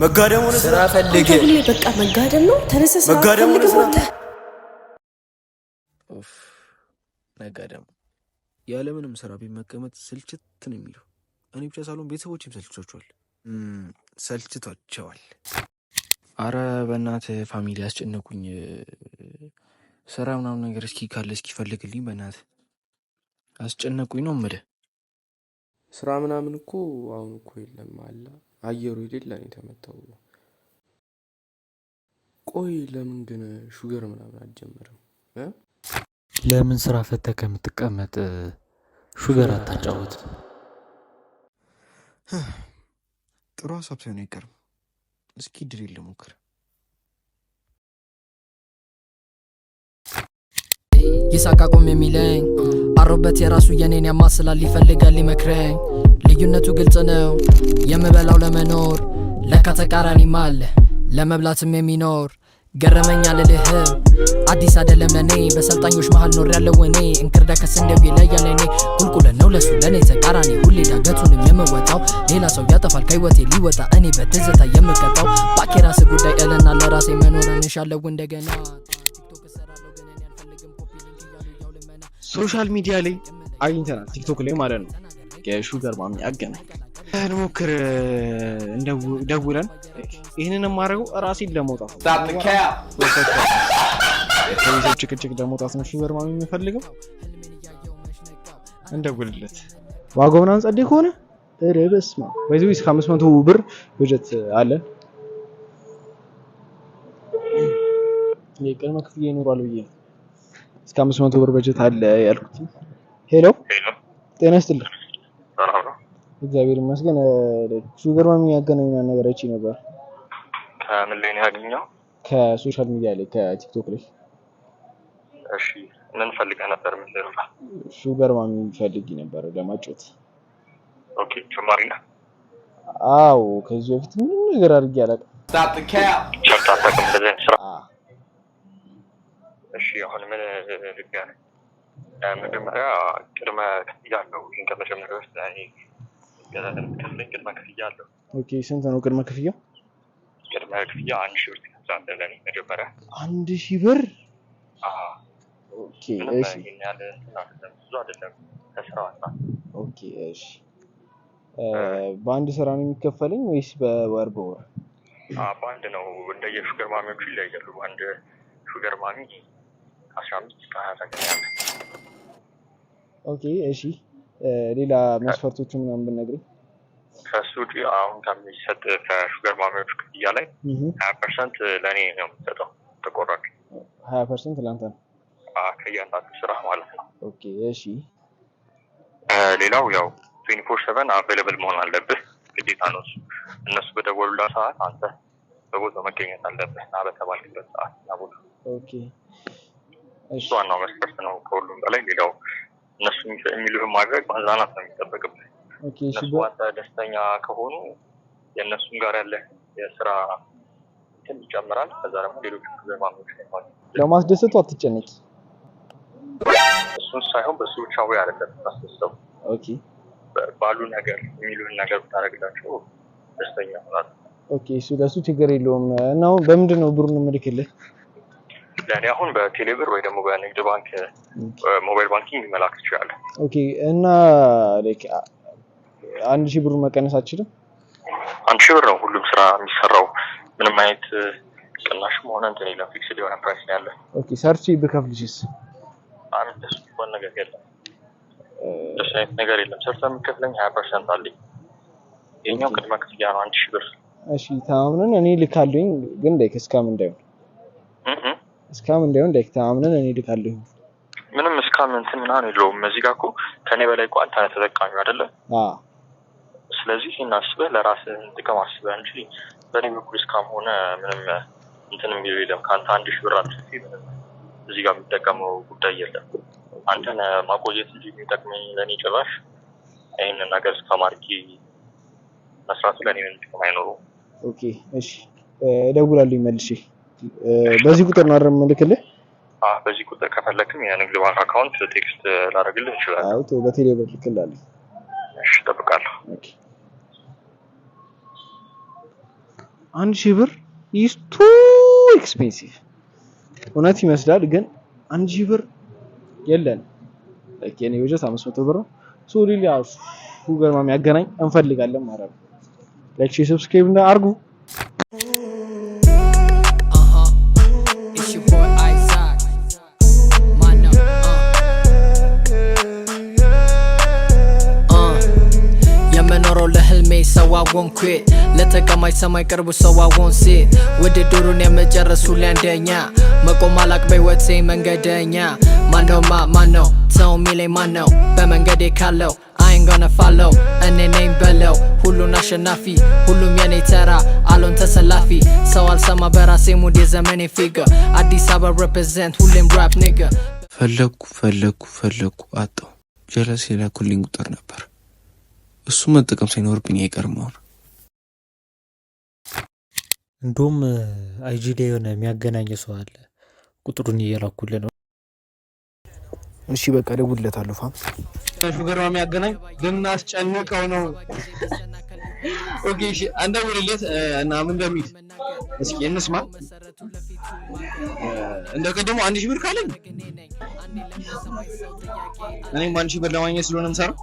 መጋደም ሆነ ስራ ፈልግ ሁሌ በቃ መጋደም ነው ተነሰስ መጋደም ሆነ ስራ መጋደም ያለምንም ስራ ቢመቀመጥ ስልችት ነው የሚለው እኔ ብቻ ሳልሆን ቤተሰቦችም ሰልችቷቸዋል አረ በእናትህ ፋሚሊ አስጨነቁኝ ስራ ምናምን ነገር እስኪ ካለ እስኪ ፈልግልኝ በእናትህ አስጨነቁኝ ነው የምልህ ስራ ምናምን እኮ አሁን እኮ የለም አለ አየሩ የሌለ ነው የተመታው ቆይ ለምን ግን ሹገር ምናምን አልጀመረም ለምን ስራ ፈተህ ከምትቀመጥ ሹገር አታጫውት ጥሩ ሀሳብ ሳይሆን አይቀርም እስኪ ድሪል ልሞክር ይሳቅ አቁም የሚለኝ አሮበት የራሱ የኔን ያማስላል ይፈልጋል ሊመክረኝ ልዩነቱ ግልጽ ነው የምበላው ለመኖር ለካ ተቃራኒም አለ ለመብላትም የሚኖር ገረመኛ ልልህ አዲስ አይደለም ለኔ በሰልጣኞች መሃል ኖር ያለው እኔ እንክርዳ ከስንዴው ይለያል እኔ ቁልቁለት ነው ለሱ ለኔ ተቃራኒ ሁሌ ዳገቱንም የምወጣው ሌላ ሰው ያጠፋል ከህይወቴ ሊወጣ እኔ በትዝታ የምቀጣው ባኬራስ ጉዳይ እልና ለራሴ መኖርን እሻለው እንደገና ቲክቶክ እሰራለሁ ግን እኔ አልፈልግም ኮፒ ሊንክ እያሉ ያው ልመና ሶሻል ሚዲያ ላይ አግኝተናል ቲክቶክ ላይ ማለት ነው የሹገር ማሚ አገናኝ እንሞክር ደውለን ይህንን የማደርገው ራሴን ለመውጣት ከቤተሰብ ጭቅጭቅ ለመውጣት ነው ሹገር ማሚ የሚፈልገው እንደውልለት ዋጋው ምናምን ጸዴ ከሆነ በስመ አብ በዚህ እስከ 500 ብር በጀት አለ የቀን ክፍያ ይኖራል ብዬ እስከ 500 ብር በጀት አለ ያልኩት ሄሎ ጤና ይስጥልኝ እግዚአብሔር ይመስገን ሹገር ማሚ ያገናኘን ነገር አይቼ ነበር ከምን ላይ ነው ያገኘው ከሶሻል ሚዲያ ላይ ከቲክቶክ ላይ እሺ ምን ፈልገህ ነበር ምን ልረዳ ሹገር ማሚ ፈልጊ ነበር ለማጫወት ኦኬ ጀማሪ ነህ አዎ ከዚህ በፊት ምንም ነገር አድርጌ አላውቅም ስታፕ ዘ ካፕ ቸርታታከም እንደዚህ ስራ እሺ አሁን ምን ልገና መጀመሪያ ቅድመ ክፍያ አለው ይሄን ከመጀመሪያ ውስጥ ቅድመ ክፍያ አለው ኦኬ ስንት ነው ቅድመ ክፍያው ቅድመ ክፍያ 1000 ብር ትከፍላለህ ለኔ መጀመሪያ 1000 ብር ኦኬ እሺ ያለ ብዙ አይደለም ከስራው አንፃር ኦኬ እሺ በአንድ ስራ ነው የሚከፈለኝ ወይስ በወር በአንድ ነው እንደየሹገር ማሚዎች ይለያያሉ አንድ ሹገር ማሚ 15 20 ታገኛለህ ኦኬ እሺ ሌላ መስፈርቶቹ ምናምን ብነግረኝ ከሱ አሁን ከሚሰጥ ከሹገር ማሚዎች ክፍያ ላይ 20% ለኔ ነው የምሰጠው ተቆራጭ 20% ላንተ ነው ከእያንዳንዱ ስራ ማለት ነው ኦኬ እሺ ሌላው ያው 24/7 አቬሌብል መሆን አለብህ ግዴታ ነው እነሱ በደወሉልህ ሰዓት አንተ በቦታው መገኘት አለብህ እና በተባልክበት ሰዓት እና ቦታ ኦኬ እሺ ዋናው መስፈርት ነው ከሁሉም በላይ ሌላው እነሱ የሚሉህን ማድረግ ማዛናት ነው የሚጠበቅብህ ኦኬ እሺ እነሱ ደስተኛ ከሆኑ የእነሱም ጋር ያለ የስራ እንትን ይጨምራል ከዛ ደግሞ ሌሎች ዘማኖች ነው ለማስደሰቱ አትጨነቂ እሱን ሳይሆን በሱ ብቻ ወይ አይደለም ታስደስተው ኦኬ ባሉ ነገር የሚሉህን ነገር ብታደርግላቸው ደስተኛ ይሆናሉ ኦኬ እሱ ለሱ ችግር የለውም እና በምንድን ነው ብሩን የምልክልህ ለኔ አሁን በቴሌብር ወይ ደግሞ በንግድ ባንክ ሞባይል ባንኪንግ መላክ ትችላለህ ኦኬ እና ላይክ 1000 ብር መቀነስ አትችልም 1000 ብር ነው ሁሉም ስራ የሚሰራው ምንም አይነት ቅናሽም ሆነ እንትን የለም ፊክስድ የሆነ ፕራይስ ነው ያለው ኦኬ ሰርች ብከፍልሽስ አንድ ደስ ይሆን ነገር የለም ደስ አይነት ነገር የለም ሰርታ የሚከፍለኝ 20% አለኝ የኛው ቅድመ ክፍያ ነው 1000 ብር እሺ ታምነን እኔ ልካለኝ ግን ላይክ እስካም እንዳይሆን እስካም እንዳይሆን ላይክ ታምነን እኔ ልካለኝ ምንም እስካም እንትን ምናምን የለውም እዚህ ጋር እኮ ከኔ በላይ እኮ አንተ ተጠቃሚው አይደለ ስለዚህ እናስበህ ለራስህ ጥቅም አስበህ እንጂ በኔ በኩል እስካም ሆነ ምንም እንትን የሚለው የለም ካንተ 1000 ብር አትፍቲ ምንም እዚህ ጋር የሚጠቀመው ጉዳይ የለም አንተን ማቆየት እንጂ የሚጠቅመኝ ለኔ ጭራሽ ይሄንን ነገር እስከማርኪ መስራቱ ለኔ ምንም ጥቅም አይኖረውም ኦኬ እሺ እደውላለሁ መልሼ በዚህ ቁጥር ነው አይደል መልክልህ በዚህ ቁጥር ከፈለክም የንግድ ባንክ አካውንት ቴክስት ላደርግልህ እችላለሁ አዎ በቴሌ ብር ልክላለሁ እሺ እጠብቃለሁ ኦኬ 1000 ብር is too expensive እውነት ይመስላል ግን 1000 ብር የለን ለኬኔ በጀት 500 ብር ነው ሶ ሊሊ ሹገር ማሚ ያገናኝ እንፈልጋለን ማለት ነው ላይክ ሰብስክራይብ እና አርጉ ሰዋውን ኩት ለተቀማጭ ሰማይ ቅርቡ ሰዋውን ሴት ውድድሩን የመጨረሱ ለአንደኛ መቆም አላቅ በህይወቴ መንገደኛ ማነው ሰው ሚለኝ ማነው በመንገዴ ካለው አይን gonna follow እኔ ነኝ በለው ሁሉን አሸናፊ ሁሉም የኔ ተራ አሎን ተሰላፊ ሰው አልሰማ በራሴ ሙድ የዘመኔ ፊገር አዲስ አበባ represent ሁሌም rap nigga ፈለኩ አጣው ጀለስ የላኩልኝ ቁጥር ነበር እሱ መጠቀም ሳይኖርብኝ አይቀርም አሁን እንደውም አይጂ ላይ የሆነ የሚያገናኝ ሰው አለ ቁጥሩን እየላኩልህ ነው እሺ በቃ ደውልለታለሁ ፋም ሹገር ማሚ ያገናኝ ልናስጨንቀው ነው ኦኬ እሺ አንደውልለት እና ምን እንደሚል እስኪ እንስማ እንደቀደሙ 1000 ብር ካለኝ እኔም 1000 ብር ለማግኘት ስለሆነ የምሰራው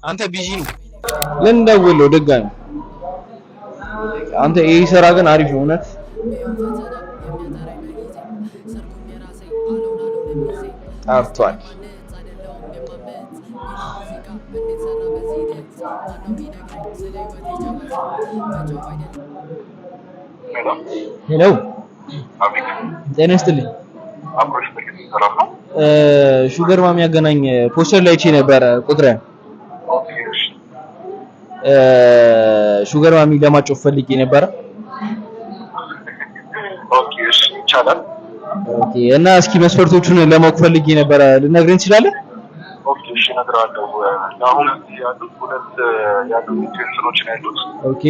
አንተ ቢዚ ነው ለንደውለው ድጋሚ አንተ ይሄ ስራ ግን አሪፍ ነው እውነት ጠርቷል ሄሎ ጤና ይስጥልኝ ሹገር ማሚ ያገናኝ ፖስተር ላይ እቺ ነበር ቁጥር ሹገር ማሚ ለማጮፍ ፈልጌ ነበር ኦኬ እሺ ይቻላል ኦኬ እና እስኪ መስፈርቶቹን ለማወቅ ፈልጌ ነበር ልነግረኝ ትችላለህ ኦኬ እሺ እነግርሃለሁ አሁን ያሉት ሁለት ያሉ ኢንቴንሽኖች ያሉት ኦኬ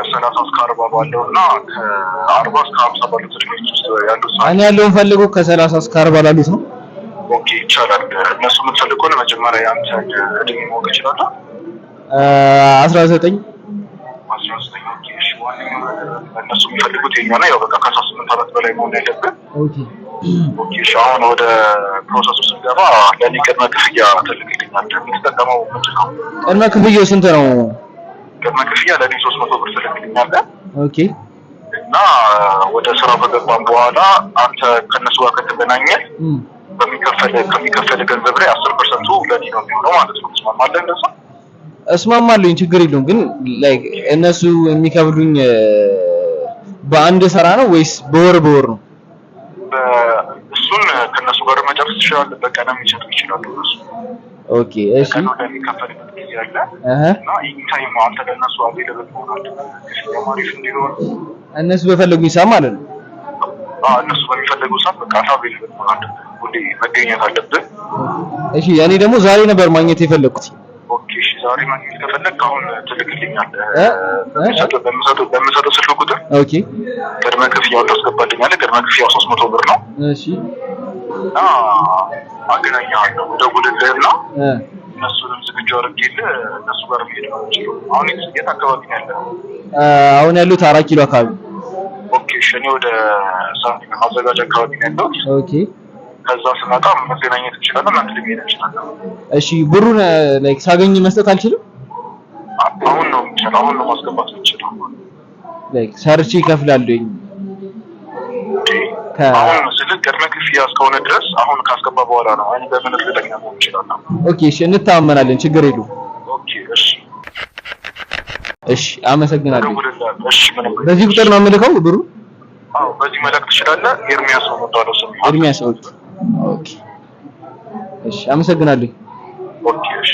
30 እስከ 40 ባለውና ከ40 እስከ 50 ባለው ትሪት ውስጥ ያሉት እኔ ያለውን ፈልገው ከ30 እስከ 40 ላሉት ነው ኦኬ ይቻላል እነሱ የምትፈልገው ነው መጀመሪያ ያንተን እድሜ ማወቅ ይችላል 19 ኦኬ እሺ ዋናው እነሱ የሚፈልጉት የኛና ያው በቃ ከ18 ዓመት በላይ መሆን ያለበት ኦኬ ኦኬ እሺ አሁን ወደ ፕሮሰሱ ስንገባ ለኔ ቅድመ ክፍያ ትልክልኛል የምትጠቀመው ምንድን ነው ቅድመ ክፍያው ስንት ነው ቅድመ ክፍያ ለኔ 300 ብር ትልክልኛል ኦኬ እና ወደ ስራው ከገባን በኋላ አንተ ከነሱ ጋር ከተገናኘህ ከሚከፈል ገንዘብ ላይ 10% ለኔ ነው የሚሆነው ማለት ነው ትስማማለህ እንደዛ እስማማለሁኝ ችግር የለውም ግን ላይክ እነሱ የሚከፍሉኝ በአንድ ስራ ነው ወይስ በወር ነው እሱን ከነሱ ጋር መጨረስ ይችላል በቀንም ይሰጡ ይችላሉ እሱ ኦኬ እሺ ነው ለሚከፈልበት ጊዜ አለ እና ኢንታይም አንተ ለነሱ አቬለብል ሆናል ተማሪፍ እንዲሆን እነሱ በፈለጉኝ ሰዓት ማለት ነው እነሱ በሚፈልጉ ሰዓት በቃ አቬለብል ሆናል ሁሌ መገኘት አለብህ እሺ ያኔ ደግሞ ዛሬ ነበር ማግኘት የፈለኩት ኦኬ እሺ ዛሬ ማግኘት ከፈለክ አሁን ትልክልኛለህ በምሰጠው ስልክ ቁጥር ኦኬ ቅድመ ክፍያውን ታስገባልኛለህ ቅድመ ክፍያው 300 ብር ነው እሺ አገናኛለሁ ደውልልህና እነሱንም ዝግጁ አድርጌልህ እነሱ ጋር መሄድ ነው የምችለው አሁን የት አካባቢ ነው ያለኸው አሁን ያሉት 4 ኪሎ አካባቢ ኦኬ እሺ እኔ ወደ ሳንቲም ማዘጋጃ አካባቢ ነው ያለሁት ኦኬ ከዛ ስመጣ መገናኘት እንችላለን አንድ ላይ መሄድ እንችላለን እሺ ብሩን ላይክ ሳገኝ መስጠት አልችልም አሁን ነው የምችለው አሁን ነው ማስገባት የምችለው ላይክ ሰርቼ እከፍላለሁኝ አሁን ስልክ ቅድመ ክፍያ እስከሆነ ድረስ አሁን ካስገባ በኋላ ነው እኔ በምን እርግጠኛ መሆን እችላለሁ ኦኬ እሺ እንተማመናለን ችግር የለውም ኦኬ እሺ እሺ አመሰግናለሁ እሺ ምንም በዚህ ቁጥር ነው የምልከው ብሩ አዎ በዚህ መላክ ትችላለህ ኤርሚያስ ነው የምትባለው ስም ኤርሚያስ ኦኬ እሺ አመሰግናለሁ ኦኬ እሺ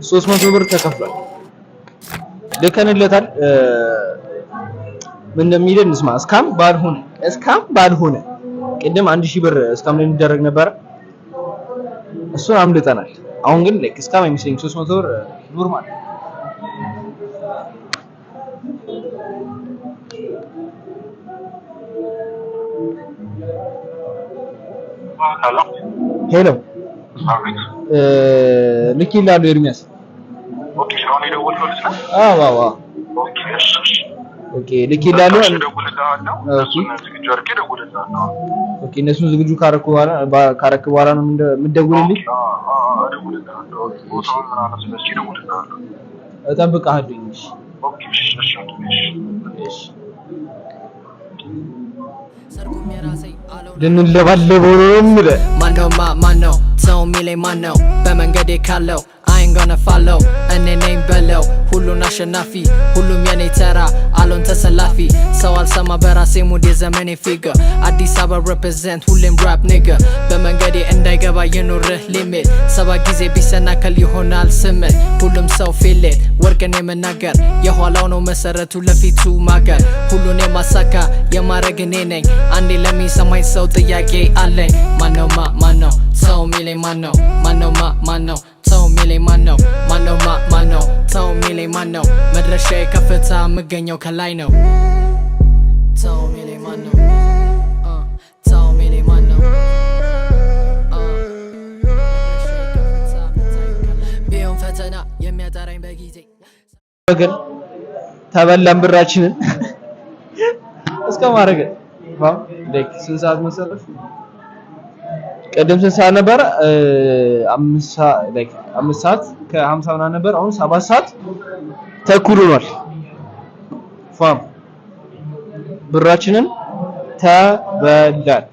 300 ብር ተከፍሏል። ልከንለታል። ምን እንደሚለን እንስማ። እስካም ባልሆነ ቅድም 1000 ብር እስካም ላይ እንደረግ ነበር። እሱን አምልጠናል። አሁን ግን ላይክ እስካም አይመስለኝም 300 ብር ኖርማል። ሄሎ ልክ ይላሉ ኤርሚያስ። ኦኬ አሁን የደወልኩት ነው። አዎ ኦኬ እሺ ኦኬ ልክ ይላሉ። ኦኬ እነሱን ዝግጁ ካረኩ በኋላ ነው የምትደውልልኝ? እጠብቅሃለሁ። እሺ ልንለባለበው ነው የምልህ። ማነው ሰው የሚለኝ ማነው? በመንገዴ ካለው አይን ገነ ፋለው እኔ ነኝ በለው ሁሉን አሸናፊ ሁሉም የኔ ተራ አሎን ተሰላፊ ሰው አልሰማ በራሴ ሙድ የዘመኔ ፊገር አዲስ አበባ ሪፕሬዘንት ሁሌም ራፕ ኒገር በመንገዴ እንዳይገባ የኖርህ ሊሚት 7 ጊዜ ቢሰናከል ይሆናል 8 ሁሉም ሰው ፊሌት ወርቅን የመናገር የኋላው ነው መሰረቱ ለፊቱ ማገር ሁሉን የማሳካ የማረግ እኔ ነኝ አንዴ ለሚሰማኝ ሰው ጥያቄ አለኝ ማነው ሰው የሚለኝ ማነው ሰው የሚለኝ ማነው ሰው የሚለኝ ማነው መድረሻዬ ከፍታ የምገኘው ከላይ ነው ሰው የሚለኝ ማነው ሰው የሚለኝ ማነው ቢሆን ፈተና የሚያጠራኝ በጊዜ ግን ተበላን ብራችንን እስከ ማድረግ ላይክ ስንት ሰዓት መሰለሽ? ቀደም ስንት ሰዓት ነበር? 5 ሰዓት ከ50 ምናምን ነበር። አሁን 7 ሰዓት ተኩል ሆኗል። ፋም ብራችንን ተበላን።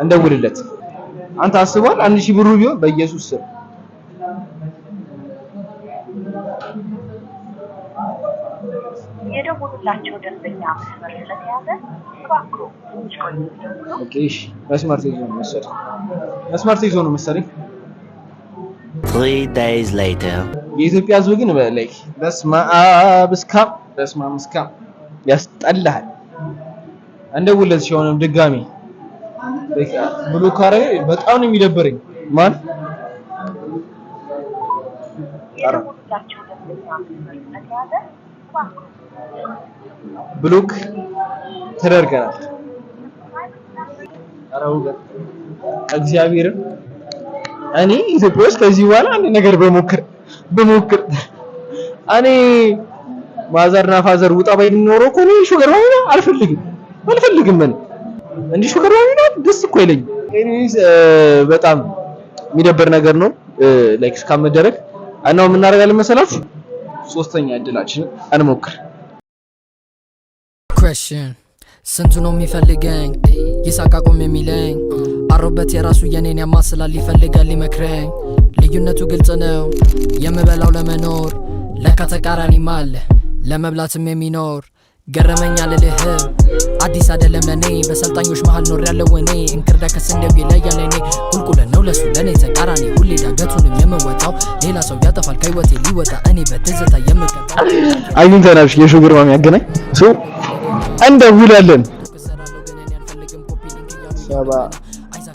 እንደውልለት አንተ አስቧል 1000 ብሩ ቢሆን በኢየሱስ ስም የደውሉላቸው ደንበኛ መስመር ስለተያዘ እባክዎ ኦኬ እሺ መስመር ተይዞ ነው መሰለኝ 3 days later የኢትዮጵያ ሕዝብ ግን ላይክ በስመ አብ እስካም ያስጠላል። እንደውለት ሲሆንም ድጋሚ ላይክ ብሎ ካረ በጣም ነው የሚደብረኝ። ማን የደውሉላቸው ደንበኛ መስመር ስለተያዘ እባክዎ ብሎክ ተደርገናል። አራው እግዚአብሔር እኔ ኢትዮጵያ ውስጥ ከዚህ በኋላ አንድ ነገር በሞክር እኔ ማዘርና ፋዘር ውጣ ባይል ኖሮ እኮ ነው ሹገር ማሚና አልፈልግም እኔ እንዲህ ሹገር ማሚና ደስ እኮ አይለኝም። ኤኒዌይስ በጣም የሚደብር ነገር ነው ላይክ እስካመደረግ እናው ምን እናደርጋለን መሰላችሁ? ሶስተኛ እድላችንን እንሞክር። question ስንቱ ነው የሚፈልገኝ ይሳቅ አቁም የሚለኝ አሮበት የራሱ የኔን ያማስላል ይፈልጋል ሊመክረኝ ልዩነቱ ግልጽ ነው የምበላው ለመኖር ለካ ተቃራኒም አለ ለመብላትም የሚኖር ገረመኛ ልልህ አዲስ አይደለም ለኔ በሰልጣኞች መሃል ኖር ያለው እኔ እንክርዳ ከስንዴው ይለያል እኔ ቁልቁለት ነው ለሱ ለኔ ተቃራኒ ሁሌ ዳገቱንም የምወጣው ሌላ ሰው ያጠፋል ከህይወቴ ሊወጣ እኔ በትዝታ የምቀጣው አግኝተናል የሹገር ማሚ ያገናኝ ሶ እንደውላለን 46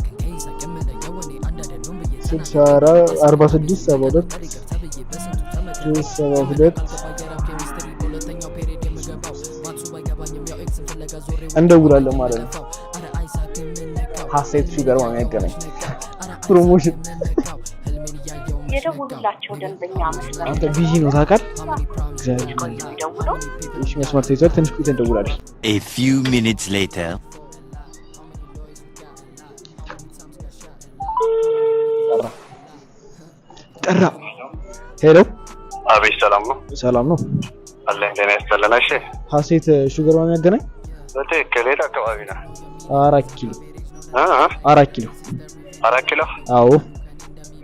እንደውላለን ማለት ነው። ሀሴት ሹገር ማሚ ያገናኝ ፕሮሞሽን የደውሉላቸው ደንበኛ መስመር አንተ ቢዚ ነው ታውቃለህ። እሺ መስመር ተይዟል። ትንሽ ቆይተን እንደውላለን። a few minutes later ጠራ። ሄሎ አቤት ሰላም ነው አለን ደህና ያስተላልፈ እሺ ሀሴት ሹገር ማሚ ያገናኝ በትክክል የት አካባቢ ነው? 4 ኪሎ 4 ኪሎ አዎ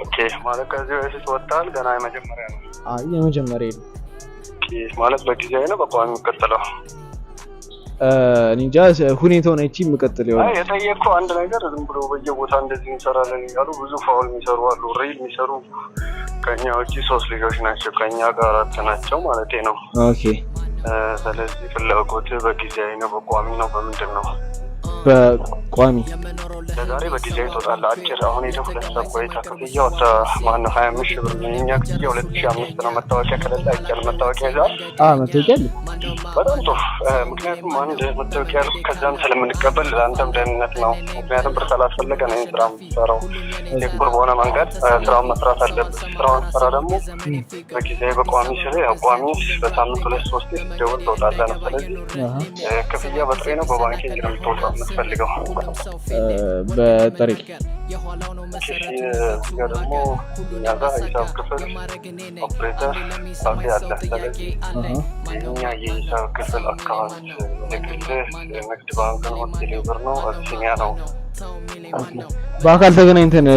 ኦኬ ማለት ከዚህ በፊት ወጣል ገና የመጀመሪያ ነው? አይ የመጀመሪያ ነው። ኦኬ ማለት በጊዜያዊ ነው በቋሚ የምትቀጥለው? እንጃ ሁኔታውን አይቼ የምቀጥል ይሆናል። አይ የጠየቅኩህ አንድ ነገር ዝም ብሎ በየቦታ እንደዚህ እንሰራለን እያሉ ብዙ ፋውል የሚሰሩ አሉ ሪል የሚሰሩ ከኛ ውጪ 3 ልጆች ናቸው። ከኛ ጋር 4 ናቸው ማለት ነው። ኦኬ። ስለዚህ ፍላጎት በጊዜያዊ ነው በቋሚ ነው በምንድን ነው? በቋሚ ለዛሬ በጊዜያዊ ትወጣለህ። አጭር አሁን ሄደው 2 ሰዓት ቆይታ ክፍያ ወጣ ማነው 25 ሺህ ብር ነው። የእኛ ክፍያ 2005 ነው። መታወቂያ ከሌለ አይቻልም። መታወቂያ ይዛል? መታወቂያ አለ። በጣም ጥሩ። ምክንያቱም አንድ መታወቂያ ያልኩ ከዛም ስለምንቀበል ለአንተም ደህንነት ነው። ምክንያቱም ብር ስላስፈለገ ነው ይህን ስራ የምትሰራው። ሴኩር በሆነ መንገድ ስራውን መስራት አለብህ። ስራውን ስራ ደግሞ በጊዜያዊ በቋሚ ስለ ያው ቋሚ በሳምንት 2-3 ስትደውል ትወጣለህ ነው። ስለዚህ ክፍያ በጥሬ ነው በባንኪንግ ነው የምትወጣው የምትፈልገው? በጥሬ ደግሞ እኛ ጋር ሂሳብ ክፍል ኦፕሬተር ሳፊ አለ። ስለዚህ የኛ የሂሳብ ክፍል አካውንት የግልህ ንግድ ባንክ ነው፣ ቴሌብር ነው፣ አቢሲኒያ ነው። በአካል ተገናኝተን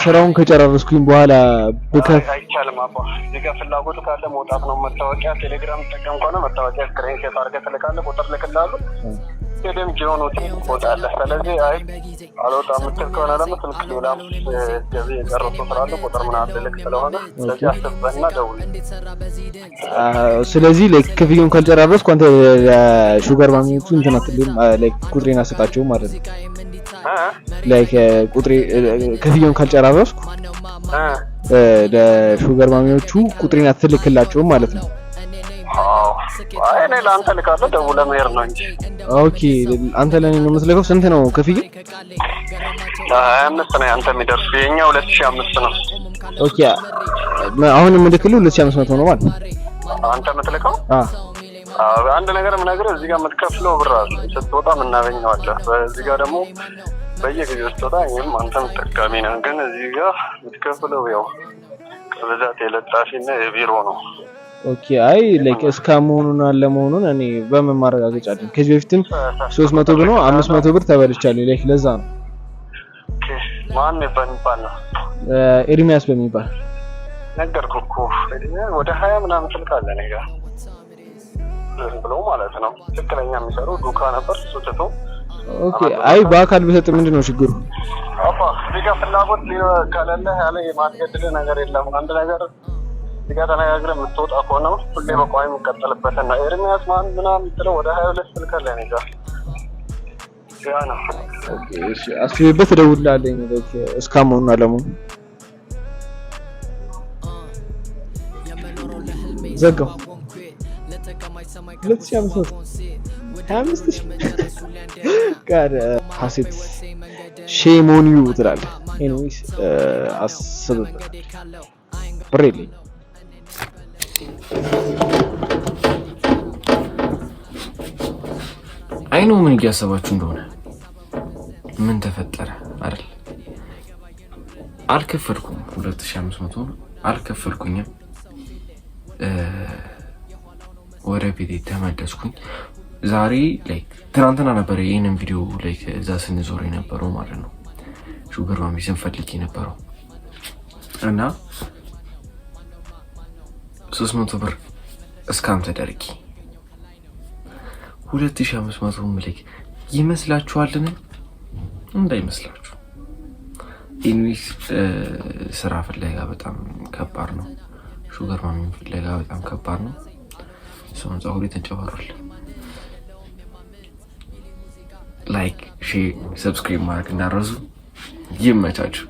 ስራውን ከጨራረስኩኝ በኋላ አይቻልም። አባ እዚህ ጋር ፍላጎቱ ካለ መውጣት ነው። መታወቂያ ቴሌግራም ጠቀም ከሆነ መታወቂያ ስክሪን ሼር አድርገህ ትልካለህ። ቁጥር ልክልሃለሁ። ሄደም ጂኦኖቲ ትወጣለህ። ስለዚህ አይ አልወጣም የምትል ከሆነ ደግሞ ስልክ ሌላም ገቢ የጨረሱ ስላለ ቁጥር ምናምን ልክ ስለሆነ ስለዚህ አስበህና ደውል። ስለዚህ ክፍያውን ካልጨራረስኩ አንተ ሹገር ማሚዎቹ እንትን አትልም ቁጥሬን አሰጣቸውም ማለት ነው። ቁጥሬ ክፍያውን ካልጨራረስኩ ለሹገር ማሚዎቹ ቁጥሬን አትልክላቸውም ማለት ነው። አይ እኔ ለአንተ ልካለሁ፣ ደውለህ መሄድ ነው እንጂ። ኦኬ አንተ ለኔ ነው የምትልከው? ስንት ነው ክፍያ? 25 ነው አንተ የሚደርሱ። የኛ 2005 ነው። ኦኬ አሁን የምልክልህ 2500 ነው ማለት ነው። አንተ የምትልከው? አንድ ነገር የምነግርህ እዚህ ጋር የምትከፍለው ብር አለ። ስትወጣ የምናገኘዋለህ። በዚህ ጋር ደግሞ በየጊዜው ስትወጣ እኔም አንተም ተጠቃሚ ነህ። ግን እዚህ ጋር የምትከፍለው ያው ከብዛት የለጣፊና የቢሮ ነው። ኦኬ አይ እስካሁን አለመሆኑን እኔ በምን ማረጋገጫ አለኝ? ከዚህ በፊትም 300 ብር ነው 500 ብር ተበልቻለሁ። ለዛ ነው። ኦኬ ማን በሚባል ነው? ኤርሚያስ በሚባል ነገርኩህ እኮ ወደ 20 ምናምን ትልካለህ እኔ ጋር ብሎ ማለት ነው። ትክክለኛ የሚሰሩ ዱካ ነበር እሱ ትቶ። ኦኬ አይ በአካል ብሰጥ ምንድነው ችግሩ? አባ እዚህ ጋር ፍላጎት ካለለ ያለ የማስገድድ ነገር የለም። አንድ ነገር እዚህ ጋር ተነጋግረን የምትወጣ ከሆነ ሁሌ በቋሚ የምትቀጥልበት እና ኤርሚያስ ማን ምናምን የምትለው ወደ 22 ትልካለህ እኔ ጋር ያ ነው። ኦኬ እሺ አስቤበት እደውልልሃለሁ። እስካሁን አለመሆኑ ዘጋው 2500 ጋር ሀሴት ሼም ኦን ዩ ትላለህ። ኤኒዌይስ አስብበት ብር የለኝም። አይኑ ምን እያሰባችሁ እንደሆነ ምን ተፈጠረ አይደል? አልከፈልኩም 2500 አልከፈልኩኝም። ወደ ቤቴ ተመለስኩኝ። ዛሬ ትናንትና ነበር ይሄንን ቪዲዮ እዛ ስንዞር የነበረው ማለት ነው። ሹገር ማሚ ስንፈልግ የነበረው እና 300 ብር እስካም ተደርጊ 2500 ምልክ ይመስላችኋልን? እንዳይመስላችሁ። ኢንዊስ ስራ ፍለጋ በጣም ከባድ ነው። ሹገር ማሚ ፍለጋ በጣም ከባድ ነው። ሰውን ጸጉሬ ተንጨባሯል። ላይክ፣ ሼር፣ ሰብስክራይብ ማድረግ እንዳትረሱ። ይመቻችሁ።